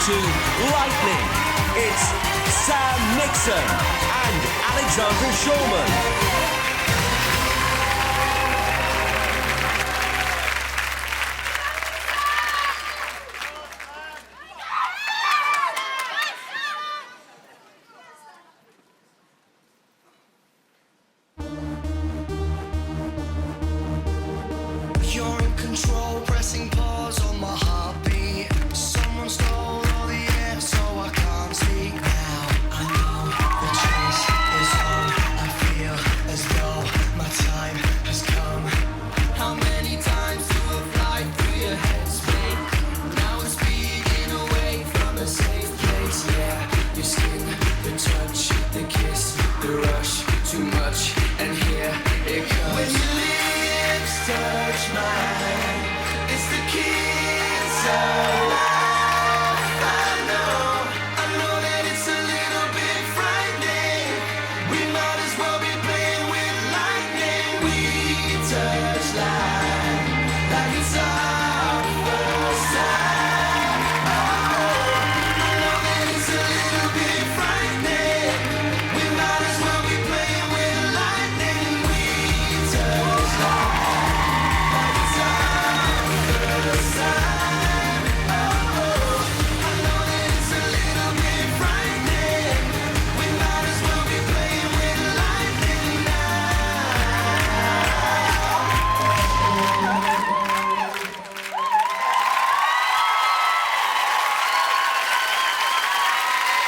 into Lightning. It's Sam Nixon and Alexandra Shulman. You're in control, pressing pause on my heartbeat. Someone stole all the air, so I can't speak now. I know the chase is on. I feel as though my time has come. How many times do I fly through your head spin? Now I'm speeding away from a safe place. Yeah, your skin, the touch, the kiss, the rush, too much, and here it comes. When your lips touch mine, it's the kiss of life. I know that it's a little bit frightening. We might as well be playing with lightning. We touch like it's our first time. I know that it's a little bit frightening. We might as well be playing with lightning. We touch like it's our first time. I know that it's a little bit frightening. We might as well be playing with lightning now.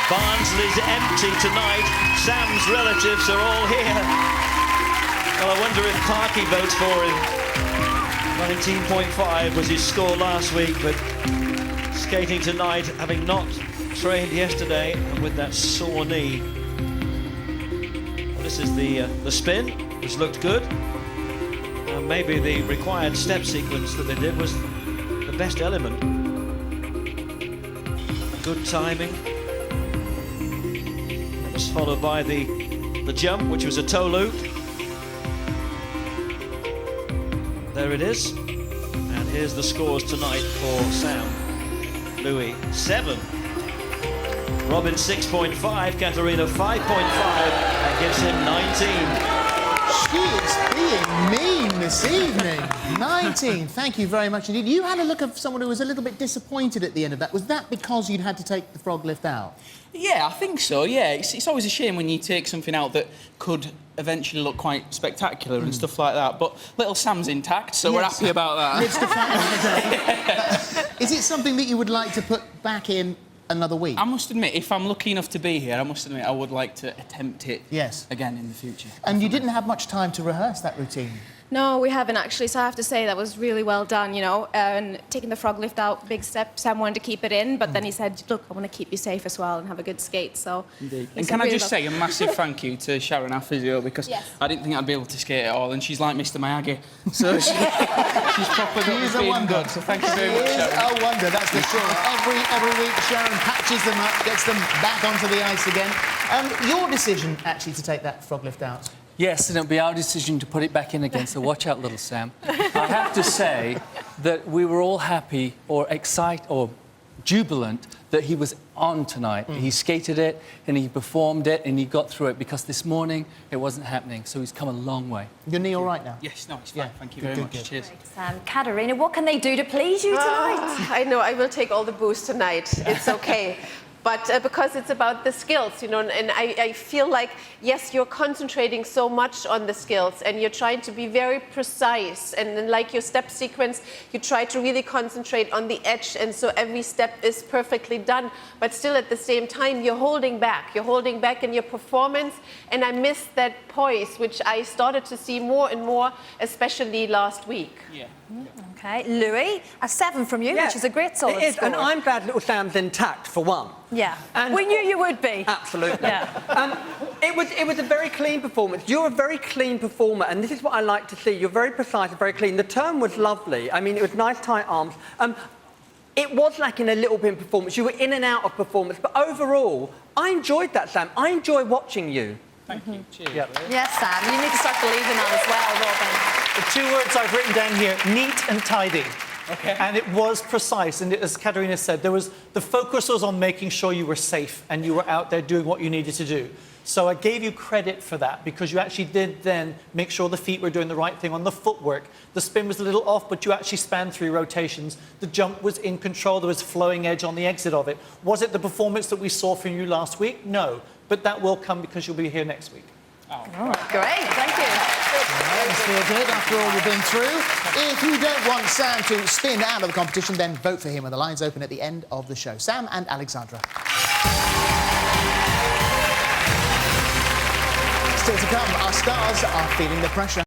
Barnsley's empty tonight. Sam's relatives are all here. Well, I wonder if Parky votes for him. 19.5 was his score last week, but skating tonight, having not trained yesterday and with that sore knee. Well, this is the spin, which looked good. Maybe the required step sequence that they did was the best element. Good timing. That was followed by the jump, which was a toe loop. There it is. And here's the scores tonight for Sam. Louis, 7. Robin, 6.5. Katerina, 5.5. That gives him 19. She is being mean this evening. 19. Thank you very much indeed. You had a look of someone who was a little bit disappointed at the end of that. Was that because you'd had to take the frog lift out? Yeah, I think so, yeah. It's always a shame when you take something out that could eventually look quite spectacular and stuff like that, but little Sam's intact, so we're happy about that. It's the fact of the day. Is it something that you would like to put back in another week? I must admit, if I'm lucky enough to be here, I must admit I would like to attempt it again in the future. And you didn't have much time to rehearse that routine? No, we haven't actually, so I have to say that was really well done, you know, and taking the frog lift out, big step. Sam wanted to keep it in, but then he said, look, I want to keep you safe as well and have a good skate, so... Indeed. And can I just say a massive thank you to Sharon, our physio, because I didn't think I'd be able to skate at all, and she's like Mr Miyagi, so she's proper got She's me a feeling wonder. good, so thank you very much, Sharon. A wonder, that's for sure. Every week, Sharon patches them up, gets them back onto the ice again. Your decision, actually, to take that frog lift out? Yes, and it'll be our decision to put it back in again, so watch out, little Sam. I have to say that we were all happy or excited or jubilant that he was on tonight. He skated it and he performed it and he got through it, because this morning it wasn't happening, so he's come a long way. Your knee all right now? Yes, no, it's fine. Thank you very much. Cheers. Katerina, what can they do to please you tonight? I know, I will take all the booze tonight. It's okay. But because it's about the skills, you know, and I feel like, yes, you're concentrating so much on the skills and you're trying to be very precise, and then like your step sequence, you try to really concentrate on the edge, and so every step is perfectly done, but still at the same time, you're holding back in your performance, and I missed that poise, which I started to see more and more, especially last week. Yeah. Okay, Louis, a 7 from you, which is a great solid score. And I'm glad little Sam's intact, for one. Yeah, and we knew you would be. Absolutely. Yeah. It was a very clean performance. You're a very clean performer, and this is what I like to see. You're very precise and very clean. The turn was lovely. I mean, it was nice, tight arms. It was lacking a little bit in performance. You were in and out of performance, but overall, I enjoyed that, Sam. I enjoy watching you. Thank you. Cheers. Yes, Sam, you need to start believing that as well, Robin. The 2 words I've written down here, neat and tidy. Okay. And it was precise. And as Katerina said, the focus was on making sure you were safe and you were out there doing what you needed to do. So I gave you credit for that because you actually did then make sure the feet were doing the right thing on the footwork. The spin was a little off, but you actually spanned 3 rotations. The jump was in control. There was flowing edge on the exit of it. Was it the performance that we saw from you last week? No. But that will come because you'll be here next week. Great, thank you. That's feel good after all you've been through. If you don't want Sam to spin out of the competition, then vote for him when the lines open at the end of the show. Sam and Alexandra. Still to come, our stars are feeling the pressure.